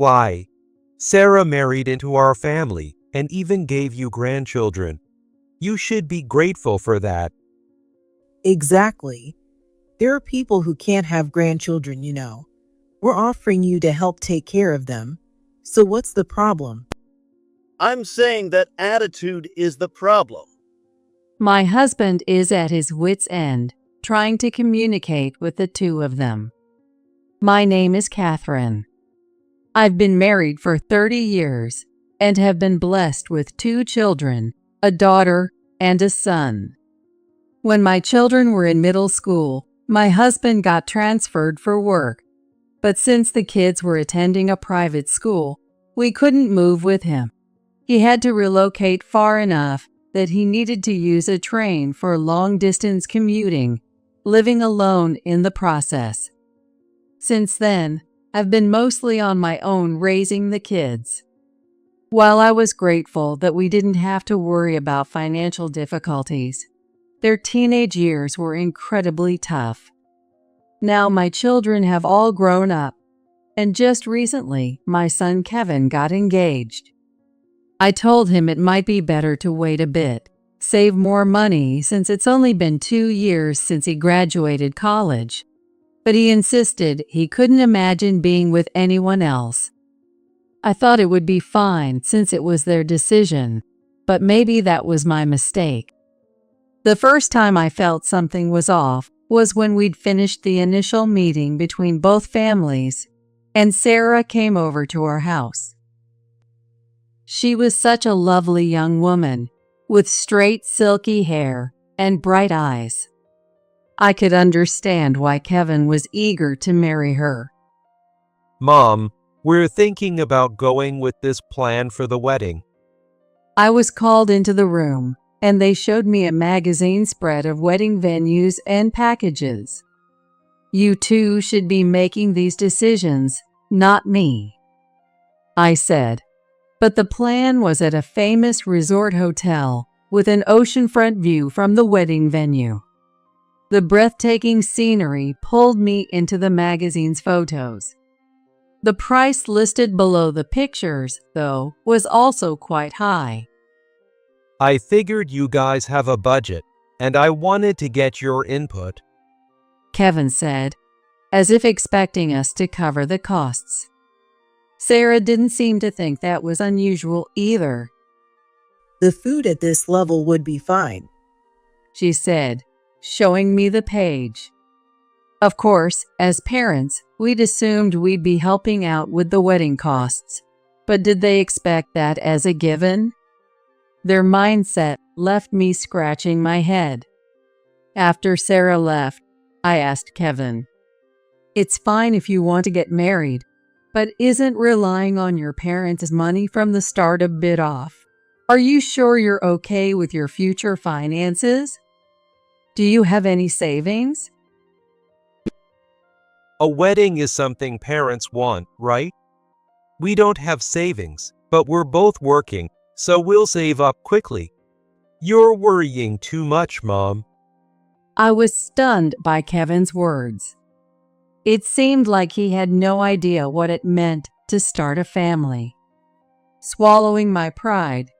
Why? Sarah married into our family and even gave you grandchildren. You should be grateful for that. Exactly. There are people who can't have grandchildren, you know. We're offering you to help take care of them. So what's the problem? I'm saying that attitude is the problem. My husband is at his wit's end, trying to communicate with the two of them. My name is Catherine. I've been married for 30 years and have been blessed with 2 children, a daughter and a son. When my children were in middle school, my husband got transferred for work. But since the kids were attending a private school, we couldn't move with him. He had to relocate far enough that he needed to use a train for long-distance commuting, living alone in the process. Since then, I've been mostly on my own raising the kids. While I was grateful that we didn't have to worry about financial difficulties, their teenage years were incredibly tough. Now my children have all grown up, and just recently my son Kevin got engaged. I told him it might be better to wait a bit, save more money since it's only been 2 years since he graduated college. But he insisted he couldn't imagine being with anyone else. I thought it would be fine since it was their decision, but maybe that was my mistake. The first time I felt something was off was when we'd finished the initial meeting between both families, and Sarah came over to our house. She was such a lovely young woman, with straight, silky hair and bright eyes. I could understand why Kevin was eager to marry her. Mom, we're thinking about going with this plan for the wedding. I was called into the room, and they showed me a magazine spread of wedding venues and packages. You two should be making these decisions, not me, I said. But the plan was at a famous resort hotel with an oceanfront view from the wedding venue. The breathtaking scenery pulled me into the magazine's photos. The price listed below the pictures, though, was also quite high. I figured you guys have a budget, and I wanted to get your input, Kevin said, as if expecting us to cover the costs. Sarah didn't seem to think that was unusual either. The food at this level would be fine, she said, showing me the page. Of course, as parents, we'd assumed we'd be helping out with the wedding costs, but did they expect that as a given? Their mindset left me scratching my head. After Sarah left, I asked Kevin, "It's fine if you want to get married, but isn't relying on your parents' money from the start a bit off? Are you sure you're okay with your future finances? Do you have any savings?" A wedding is something parents want, right? We don't have savings, but we're both working, so we'll save up quickly. You're worrying too much, Mom. I was stunned by Kevin's words. It seemed like he had no idea what it meant to start a family. Swallowing my pride,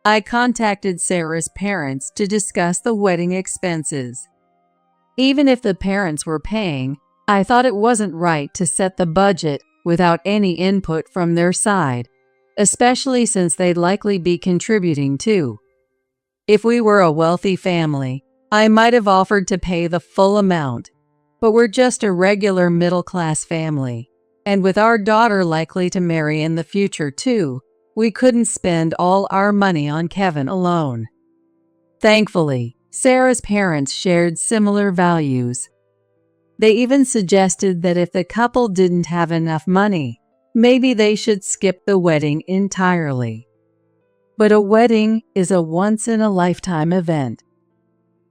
I contacted Sarah's parents to discuss the wedding expenses. Even if the parents were paying, I thought it wasn't right to set the budget without any input from their side, especially since they'd likely be contributing too. If we were a wealthy family, I might have offered to pay the full amount, but we're just a regular middle-class family, and with our daughter likely to marry in the future too, we couldn't spend all our money on Kevin alone. Thankfully, Sarah's parents shared similar values. They even suggested that if the couple didn't have enough money, maybe they should skip the wedding entirely. But a wedding is a once-in-a-lifetime event.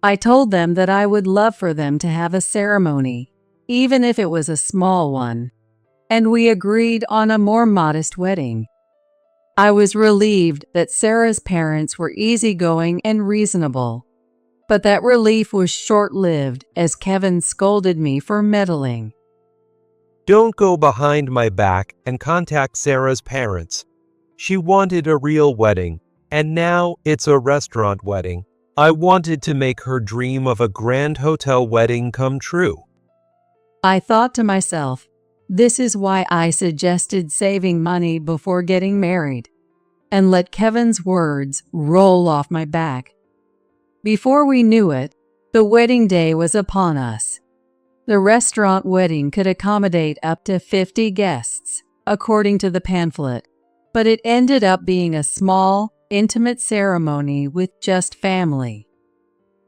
I told them that I would love for them to have a ceremony, even if it was a small one, and we agreed on a more modest wedding. I was relieved that Sarah's parents were easygoing and reasonable, but that relief was short-lived as Kevin scolded me for meddling. Don't go behind my back and contact Sarah's parents. She wanted a real wedding, and now it's a restaurant wedding. I wanted to make her dream of a grand hotel wedding come true. I thought to myself, this is why I suggested saving money before getting married, and let Kevin's words roll off my back. Before we knew it, the wedding day was upon us. The restaurant wedding could accommodate up to 50 guests, according to the pamphlet, but it ended up being a small, intimate ceremony with just family.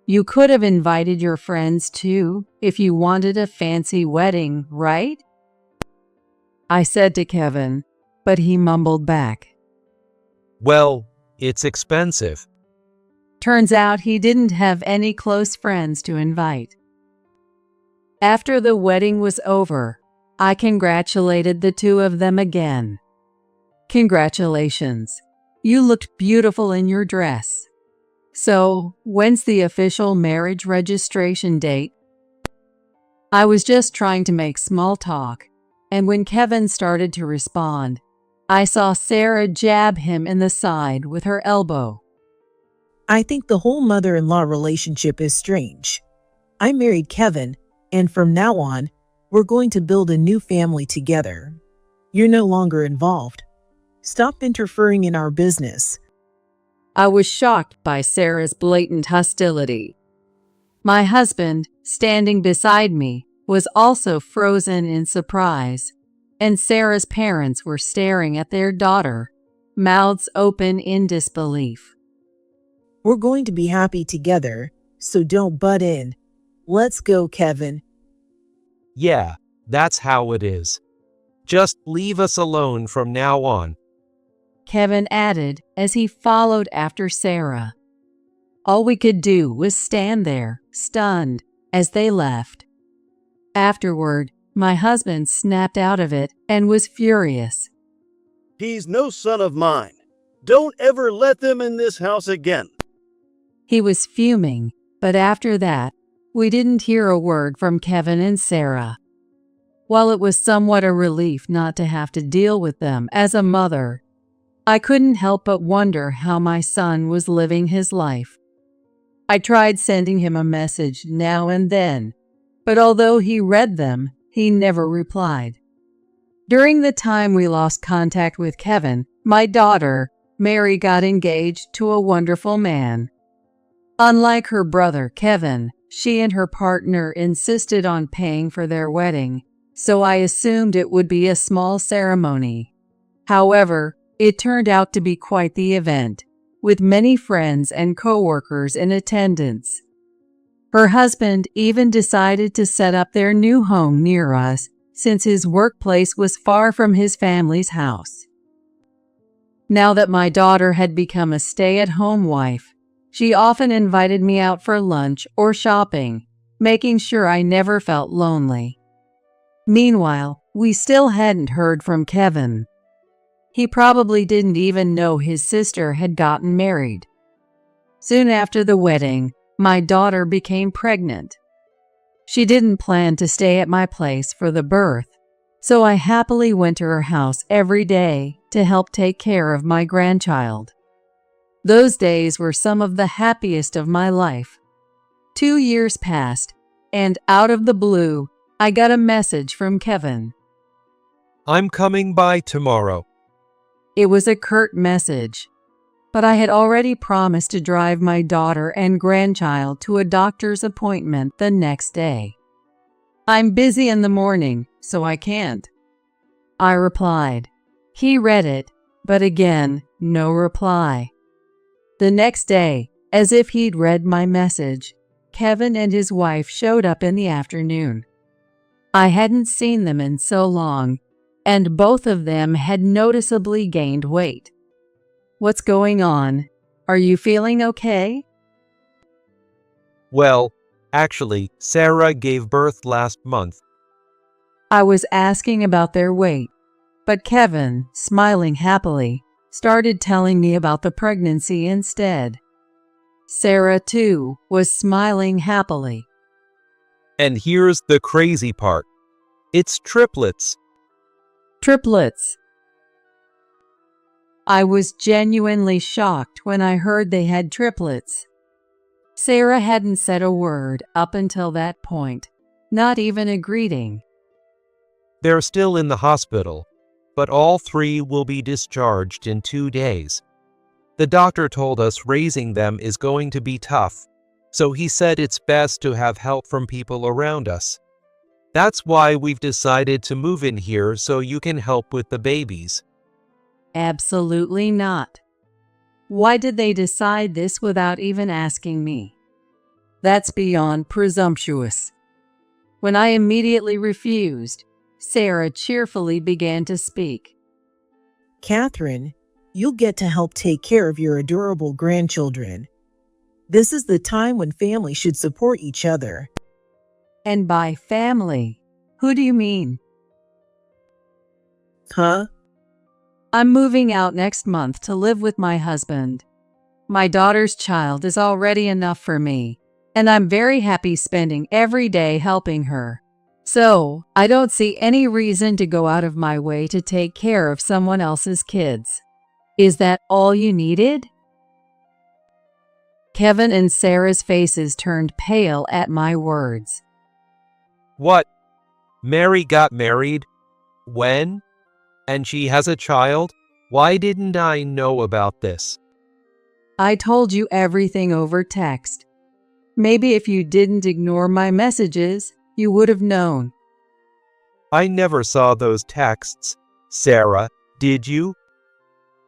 You could have invited your friends too if you wanted a fancy wedding, right? I said to Kevin, but he mumbled back. Well, it's expensive. Turns out he didn't have any close friends to invite. After the wedding was over, I congratulated the two of them again. Congratulations. You looked beautiful in your dress. So, when's the official marriage registration date? I was just trying to make small talk, and when Kevin started to respond, I saw Sarah jab him in the side with her elbow. I think the whole mother-in-law relationship is strange. I married Kevin, and from now on, we're going to build a new family together. You're no longer involved. Stop interfering in our business. I was shocked by Sarah's blatant hostility. My husband, standing beside me, was also frozen in surprise, and Sarah's parents were staring at their daughter, mouths open in disbelief. We're going to be happy together, so don't butt in. Let's go, Kevin. Yeah, that's how it is. Just leave us alone from now on. Kevin added as he followed after Sarah. All we could do was stand there, stunned, as they left. Afterward, my husband snapped out of it and was furious. He's no son of mine. Don't ever let them in this house again. He was fuming, but after that, we didn't hear a word from Kevin and Sarah. While it was somewhat a relief not to have to deal with them as a mother, I couldn't help but wonder how my son was living his life. I tried sending him a message now and then, but although he read them, he never replied. During the time we lost contact with Kevin, my daughter, Mary, got engaged to a wonderful man. Unlike her brother, Kevin, she and her partner insisted on paying for their wedding, so I assumed it would be a small ceremony. However, it turned out to be quite the event, with many friends and co-workers in attendance. Her husband even decided to set up their new home near us, since his workplace was far from his family's house. Now that my daughter had become a stay-at-home wife, she often invited me out for lunch or shopping, making sure I never felt lonely. Meanwhile, we still hadn't heard from Kevin. He probably didn't even know his sister had gotten married. Soon after the wedding, my daughter became pregnant. She didn't plan to stay at my place for the birth, so I happily went to her house every day to help take care of my grandchild. Those days were some of the happiest of my life. 2 years passed, and out of the blue, I got a message from Kevin. I'm coming by tomorrow. It was a curt message, but I had already promised to drive my daughter and grandchild to a doctor's appointment the next day. I'm busy in the morning, so I can't, I replied. He read it, but again, no reply. The next day, as if he'd read my message, Kevin and his wife showed up in the afternoon. I hadn't seen them in so long, and both of them had noticeably gained weight. What's going on? Are you feeling okay? Well, actually, Sarah gave birth last month. I was asking about their weight, but Kevin, smiling happily, started telling me about the pregnancy instead. Sarah, too, was smiling happily. And here's the crazy part. It's triplets. Triplets. I was genuinely shocked when I heard they had triplets. Sarah hadn't said a word up until that point, not even a greeting. They're still in the hospital, but all 3 will be discharged in 2 days. The doctor told us raising them is going to be tough, so he said it's best to have help from people around us. That's why we've decided to move in here so you can help with the babies. Absolutely not. Why did they decide this without even asking me? That's beyond presumptuous. When I immediately refused, Sarah cheerfully began to speak. Catherine, you'll get to help take care of your adorable grandchildren. This is the time when families should support each other. And by family, who do you mean? Huh? I'm moving out next month to live with my husband. My daughter's child is already enough for me, and I'm very happy spending every day helping her. So, I don't see any reason to go out of my way to take care of someone else's kids. Is that all you needed? Kevin and Sarah's faces turned pale at my words. What? Mary got married? When? And she has a child? Why didn't I know about this? I told you everything over text. Maybe if you didn't ignore my messages, you would have known. I never saw those texts. Sarah, did you?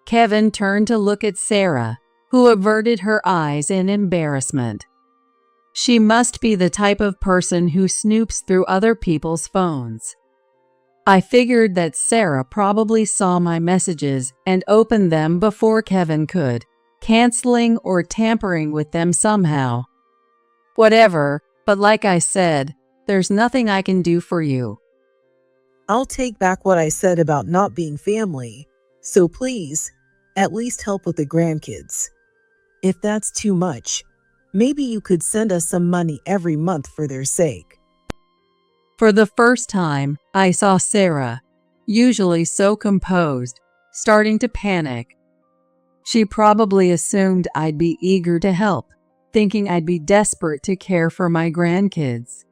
Kevin turned to look at Sarah, who averted her eyes in embarrassment. She must be the type of person who snoops through other people's phones. I figured that Sarah probably saw my messages and opened them before Kevin could, canceling or tampering with them somehow. Whatever, but like I said, there's nothing I can do for you. I'll take back what I said about not being family, so please, at least help with the grandkids. If that's too much, maybe you could send us some money every month for their sake. For the first time, I saw Sarah, usually so composed, starting to panic. She probably assumed I'd be eager to help, thinking I'd be desperate to care for my grandkids.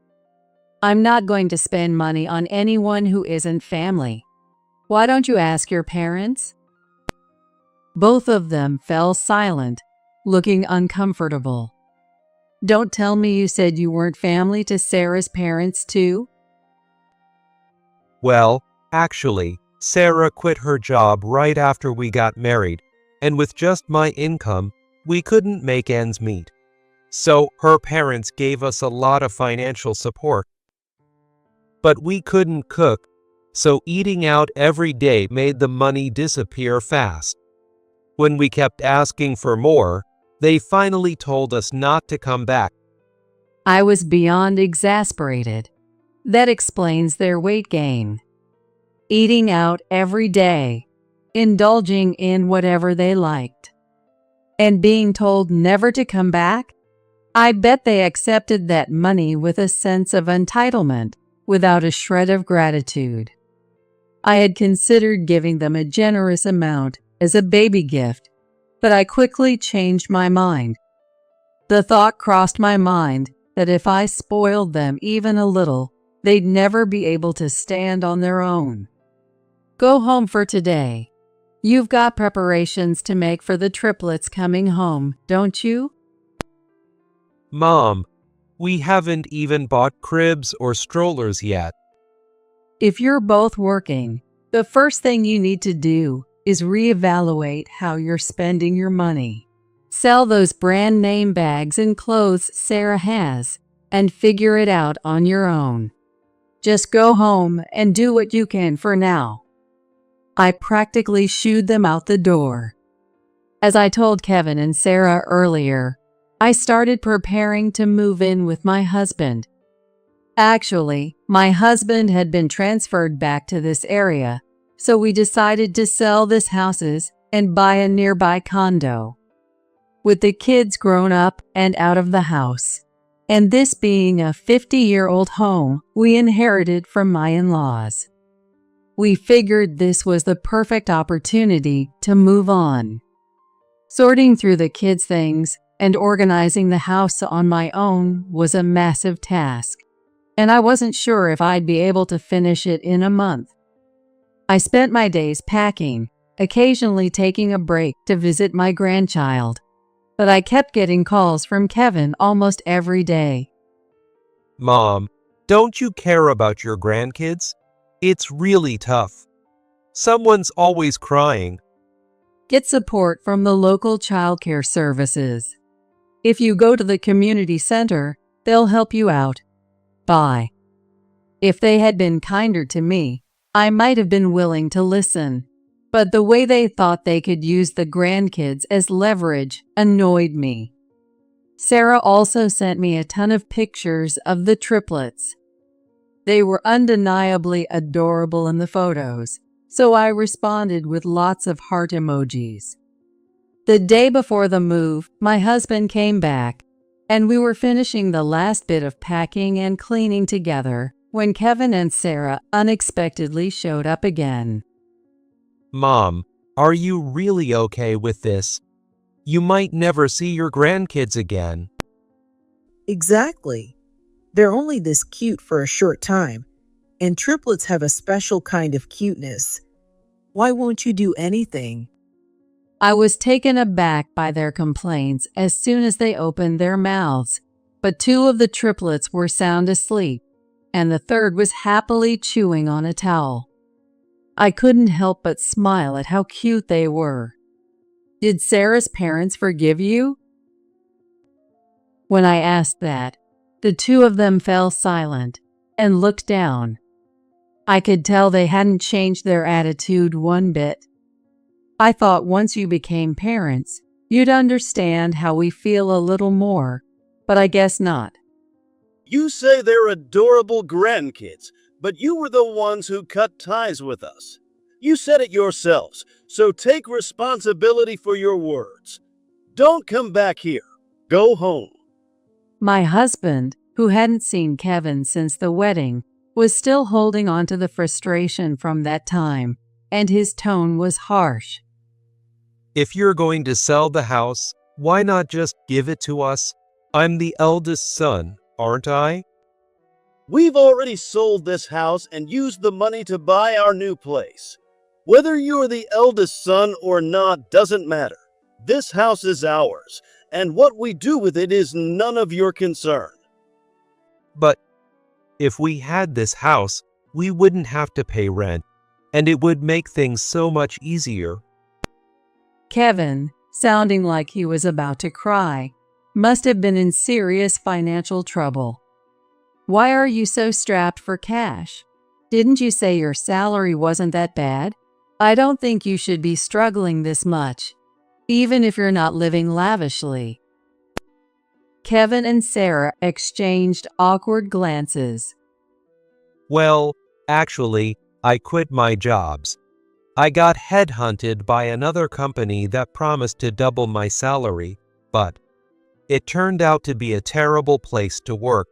I'm not going to spend money on anyone who isn't family. Why don't you ask your parents? Both of them fell silent, looking uncomfortable. Don't tell me you said you weren't family to Sarah's parents too? Well, actually, Sarah quit her job right after we got married, and with just my income, we couldn't make ends meet. So her parents gave us a lot of financial support. But we couldn't cook, so eating out every day made the money disappear fast. When we kept asking for more, they finally told us not to come back. I was beyond exasperated. That explains their weight gain. Eating out every day, indulging in whatever they liked, and being told never to come back? I bet they accepted that money with a sense of entitlement, without a shred of gratitude. I had considered giving them a generous amount as a baby gift, but I quickly changed my mind. The thought crossed my mind that if I spoiled them even a little, they'd never be able to stand on their own. Go home for today. You've got preparations to make for the triplets coming home, don't you? Mom, we haven't even bought cribs or strollers yet. If you're both working, the first thing you need to do is reevaluate how you're spending your money. Sell those brand name bags and clothes Sarah has, and figure it out on your own. Just go home and do what you can for now. I practically shooed them out the door. As I told Kevin and Sarah earlier, I started preparing to move in with my husband. Actually, my husband had been transferred back to this area, so we decided to sell this houses and buy a nearby condo. With the kids grown up and out of the house, and this being a 50-year-old home we inherited from my in-laws. We figured this was the perfect opportunity to move on. Sorting through the kids' things and organizing the house on my own was a massive task, and I wasn't sure if I'd be able to finish it in a month. I spent my days packing, occasionally taking a break to visit my grandchild, but I kept getting calls from Kevin almost every day. Mom, don't you care about your grandkids? It's really tough. Someone's always crying. Get support from the local childcare services. If you go to the community center, they'll help you out. Bye. If they had been kinder to me, I might have been willing to listen, but the way they thought they could use the grandkids as leverage annoyed me. Sarah also sent me a ton of pictures of the triplets. They were undeniably adorable in the photos, so I responded with lots of heart emojis. The day before the move, my husband came back, and we were finishing the last bit of packing and cleaning together when Kevin and Sarah unexpectedly showed up again. Mom, are you really okay with this? You might never see your grandkids again. Exactly. They're only this cute for a short time, and triplets have a special kind of cuteness. Why won't you do anything? I was taken aback by their complaints as soon as they opened their mouths, but two of the triplets were sound asleep, and the third was happily chewing on a towel. I couldn't help but smile at how cute they were. Did Sarah's parents forgive you? When I asked that, the two of them fell silent and looked down. I could tell they hadn't changed their attitude one bit. I thought once you became parents, you'd understand how we feel a little more, but I guess not. You say they're adorable grandkids, but you were the ones who cut ties with us. You said it yourselves, so take responsibility for your words. Don't come back here. Go home. My husband, who hadn't seen Kevin since the wedding, was still holding on to the frustration from that time, and his tone was harsh. If you're going to sell the house, why not just give it to us? I'm the eldest son, aren't I? We've already sold this house and used the money to buy our new place. Whether you're the eldest son or not doesn't matter. This house is ours, and what we do with it is none of your concern. But if we had this house, we wouldn't have to pay rent, and it would make things so much easier. Kevin, sounding like he was about to cry, must have been in serious financial trouble. Why are you so strapped for cash? Didn't you say your salary wasn't that bad? I don't think you should be struggling this much, even if you're not living lavishly. Kevin and Sarah exchanged awkward glances. Well, actually, I quit my jobs. I got headhunted by another company that promised to double my salary, but it turned out to be a terrible place to work,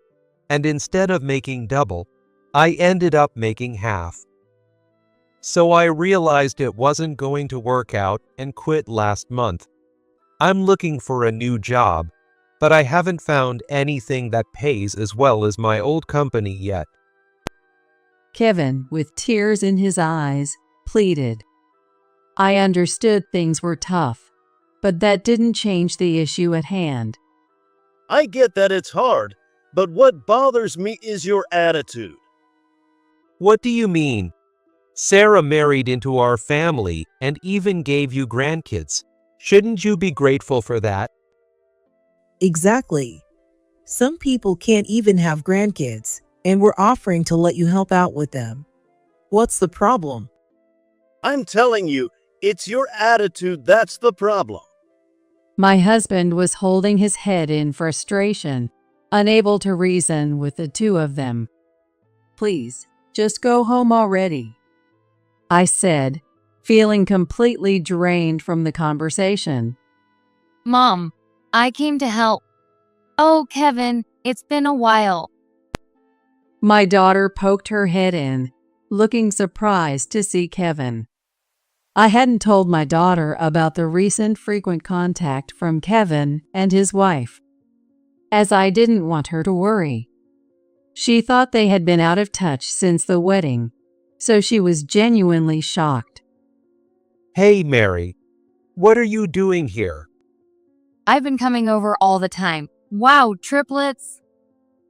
and instead of making double, I ended up making half. So I realized it wasn't going to work out and quit last month. I'm looking for a new job, but I haven't found anything that pays as well as my old company yet. Kevin, with tears in his eyes, pleaded. I understood things were tough, but that didn't change the issue at hand. I get that it's hard, but what bothers me is your attitude. What do you mean? Sarah married into our family and even gave you grandkids. Shouldn't you be grateful for that? Exactly. Some people can't even have grandkids, and we're offering to let you help out with them. What's the problem? I'm telling you, it's your attitude that's the problem. My husband was holding his head in frustration, unable to reason with the two of them. Please, just go home already, I said, feeling completely drained from the conversation. Mom, I came to help. Oh, Kevin, It's been a while. My daughter poked her head in, looking surprised to see Kevin. I hadn't told my daughter about the recent frequent contact from Kevin and his wife, as I didn't want her to worry. She thought they had been out of touch since the wedding, so she was genuinely shocked. Hey, Mary. What are you doing here? I've been coming over all the time. Wow, triplets.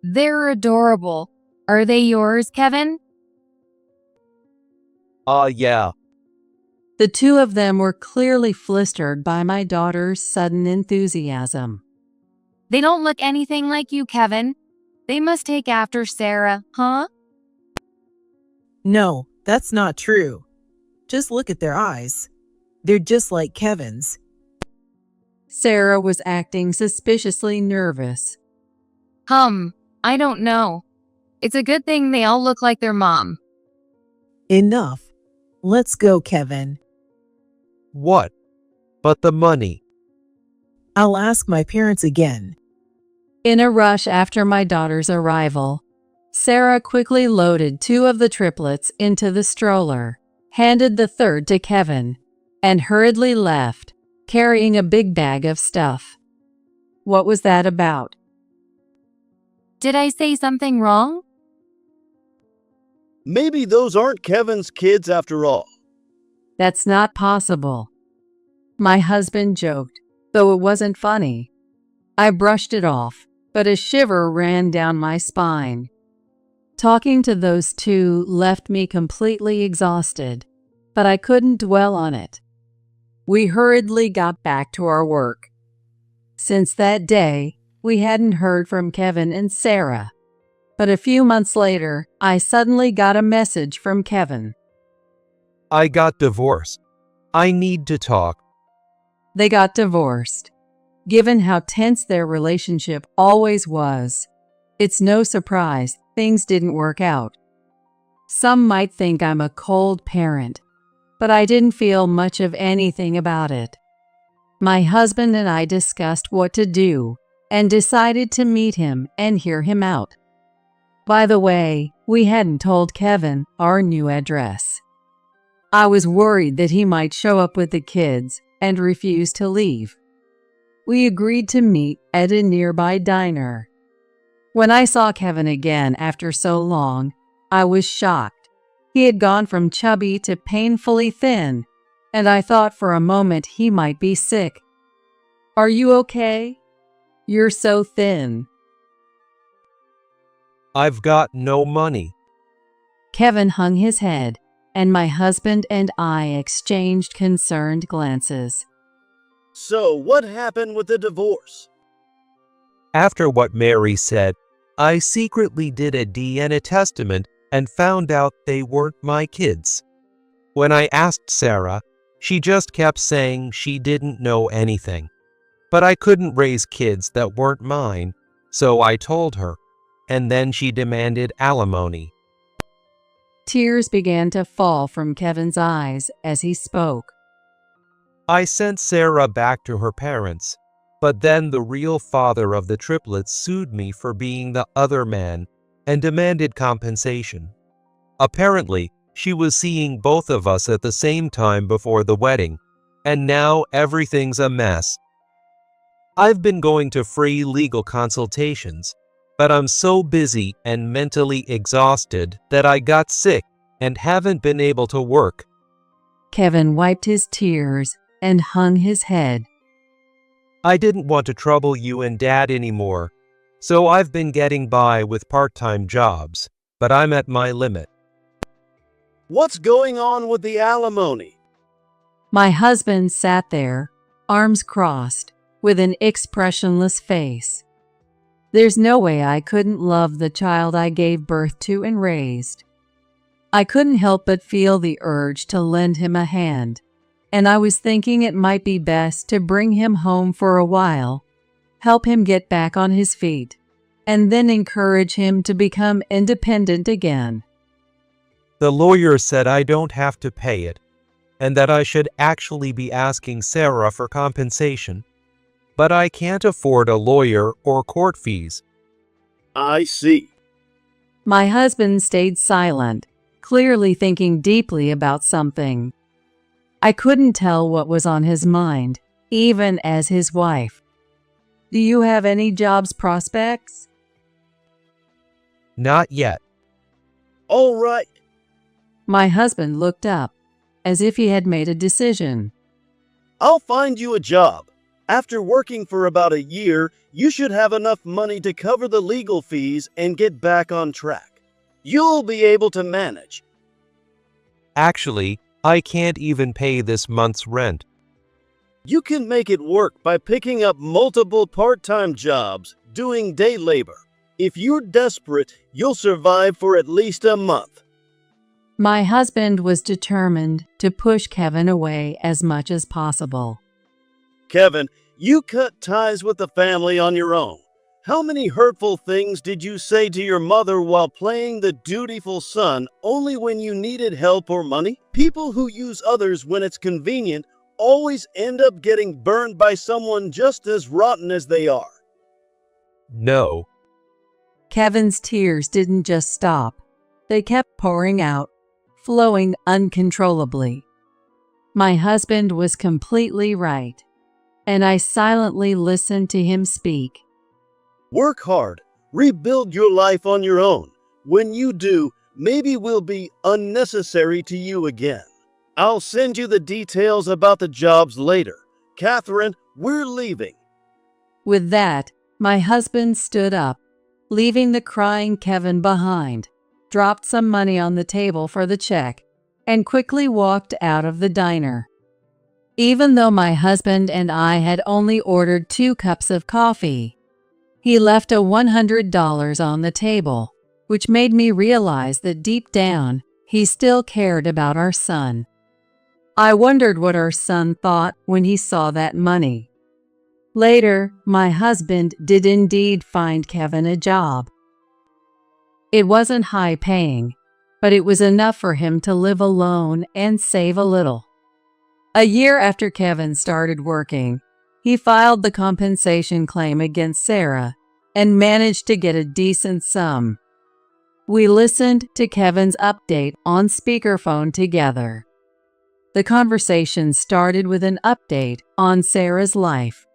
They're adorable. Are they yours, Kevin? Yeah. The two of them were clearly flustered by my daughter's sudden enthusiasm. They don't look anything like you, Kevin. They must take after Sarah, huh? No, that's not true. Just look at their eyes. They're just like Kevin's. Sarah was acting suspiciously nervous. I don't know. It's a good thing they all look like their mom. Enough. Let's go, Kevin. What? But the money. I'll ask my parents again. In a rush after my daughter's arrival, Sarah quickly loaded two of the triplets into the stroller, handed the third to Kevin, and hurriedly left, carrying a big bag of stuff. What was that about? Did I say something wrong? Maybe those aren't Kevin's kids after all. That's not possible. My husband joked, though it wasn't funny. I brushed it off, but a shiver ran down my spine. Talking to those two left me completely exhausted, but I couldn't dwell on it. We hurriedly got back to our work. Since that day, we hadn't heard from Kevin and Sarah. But a few months later, I suddenly got a message from Kevin. I got divorced. I need to talk. They got divorced. Given how tense their relationship always was, it's no surprise things didn't work out. Some might think I'm a cold parent, but I didn't feel much of anything about it. My husband and I discussed what to do and decided to meet him and hear him out. By the way, we hadn't told Kevin our new address. I was worried that he might show up with the kids and refuse to leave. We agreed to meet at a nearby diner. When I saw Kevin again after so long, I was shocked. He had gone from chubby to painfully thin, and I thought for a moment he might be sick. "Are you okay? You're so thin." I've got no money. Kevin hung his head, and my husband and I exchanged concerned glances. So, what happened with the divorce? After what Mary said, I secretly did a deed and a testament and found out they weren't my kids. When I asked Sarah, she just kept saying she didn't know anything. But I couldn't raise kids that weren't mine, so I told her, and then she demanded alimony. Tears began to fall from Kevin's eyes as he spoke. I sent Sarah back to her parents, but then the real father of the triplets sued me for being the other man and demanded compensation. Apparently, she was seeing both of us at the same time before the wedding, and now everything's a mess. I've been going to free legal consultations, but I'm so busy and mentally exhausted that I got sick and haven't been able to work. Kevin wiped his tears and hung his head. I didn't want to trouble you and Dad anymore, so I've been getting by with part-time jobs, but I'm at my limit. What's going on with the alimony? My husband sat there, arms crossed, with an expressionless face. There's no way I couldn't love the child I gave birth to and raised. I couldn't help but feel the urge to lend him a hand, and I was thinking it might be best to bring him home for a while, help him get back on his feet, and then encourage him to become independent again. The lawyer said I don't have to pay it, and that I should actually be asking Sarah for compensation. But I can't afford a lawyer or court fees. I see. My husband stayed silent, clearly thinking deeply about something. I couldn't tell what was on his mind, even as his wife. Do you have any jobs prospects? Not yet. All right. My husband looked up, as if he had made a decision. I'll find you a job. After working for about a year, you should have enough money to cover the legal fees and get back on track. You'll be able to manage. Actually, I can't even pay this month's rent. You can make it work by picking up multiple part-time jobs, doing day labor. If you're desperate, you'll survive for at least a month. My husband was determined to push Kevin away as much as possible. Kevin, you cut ties with the family on your own. How many hurtful things did you say to your mother while playing the dutiful son only when you needed help or money? People who use others when it's convenient always end up getting burned by someone just as rotten as they are. No. Kevin's tears didn't just stop. They kept pouring out, flowing uncontrollably. My husband was completely right, and I silently listened to him speak. Work hard. Rebuild your life on your own. When you do, maybe we'll be unnecessary to you again. I'll send you the details about the jobs later. Catherine, we're leaving. With that, my husband stood up, leaving the crying Kevin behind, dropped some money on the table for the check, and quickly walked out of the diner. Even though my husband and I had only ordered 2 cups of coffee, he left a $100 on the table, which made me realize that deep down, he still cared about our son. I wondered what our son thought when he saw that money. Later, my husband did indeed find Kevin a job. It wasn't high-paying, but it was enough for him to live alone and save a little. A year after Kevin started working, he filed the compensation claim against Sarah and managed to get a decent sum. We listened to Kevin's update on speakerphone together. The conversation started with an update on Sarah's life.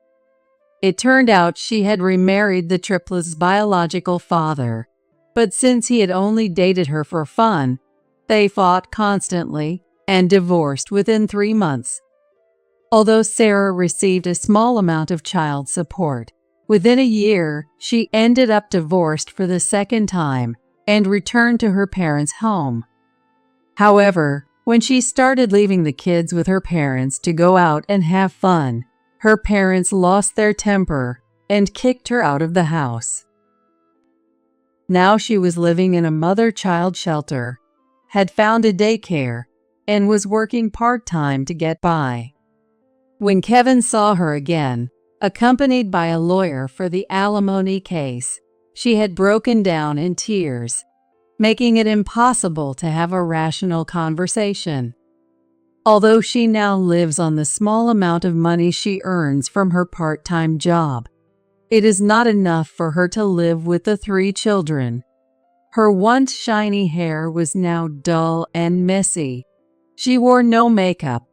It turned out she had remarried the triplets' biological father, but since he had only dated her for fun, they fought constantly and divorced within 3 months. Although Sarah received a small amount of child support, within a year she ended up divorced for the second time and returned to her parents' home. However, when she started leaving the kids with her parents to go out and have fun, her parents lost their temper and kicked her out of the house. Now she was living in a mother-child shelter, had found a daycare, and was working part-time to get by. When Kevin saw her again, accompanied by a lawyer for the alimony case, she had broken down in tears, making it impossible to have a rational conversation. Although she now lives on the small amount of money she earns from her part-time job, it is not enough for her to live with the 3 children. Her once shiny hair was now dull and messy. She wore no makeup,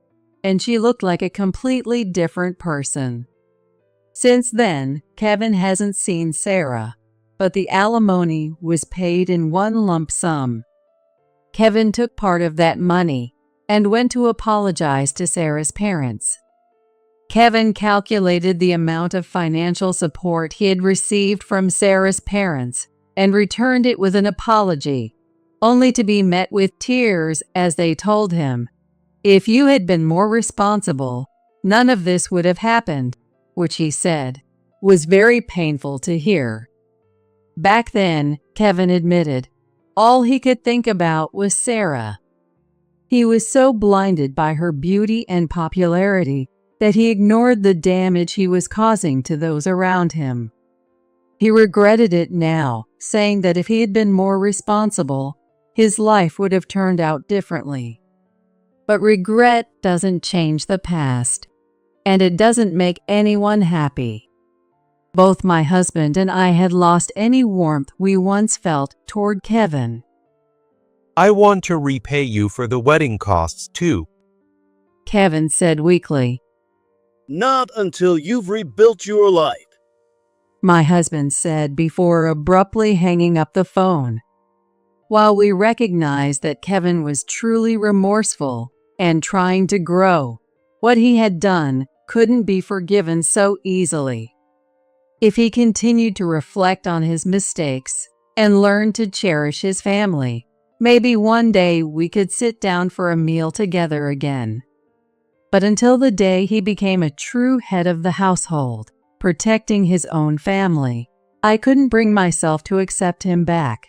and she looked like a completely different person. Since then, Kevin hasn't seen Sarah, but the alimony was paid in one lump sum. Kevin took part of that money and went to apologize to Sarah's parents. Kevin calculated the amount of financial support he had received from Sarah's parents and returned it with an apology, only to be met with tears as they told him, "If you had been more responsible, none of this would have happened," which he said was very painful to hear. Back then, Kevin admitted, all he could think about was Sarah. He was so blinded by her beauty and popularity that he ignored the damage he was causing to those around him. He regretted it now, saying that if he had been more responsible, his life would have turned out differently. But regret doesn't change the past, and it doesn't make anyone happy. Both my husband and I had lost any warmth we once felt toward Kevin. I want to repay you for the wedding costs too. Kevin said weakly. Not until you've rebuilt your life. My husband said before abruptly hanging up the phone. While we recognized that Kevin was truly remorseful and trying to grow, what he had done couldn't be forgiven so easily. If he continued to reflect on his mistakes and learn to cherish his family, maybe one day we could sit down for a meal together again. But until the day he became a true head of the household, protecting his own family, I couldn't bring myself to accept him back.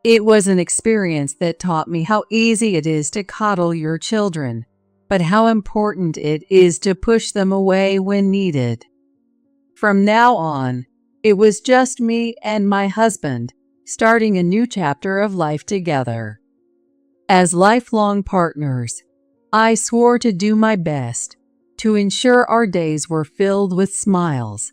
It was an experience that taught me how easy it is to coddle your children, but how important it is to push them away when needed. From now on, it was just me and my husband, starting a new chapter of life together. As lifelong partners, I swore to do my best to ensure our days were filled with smiles,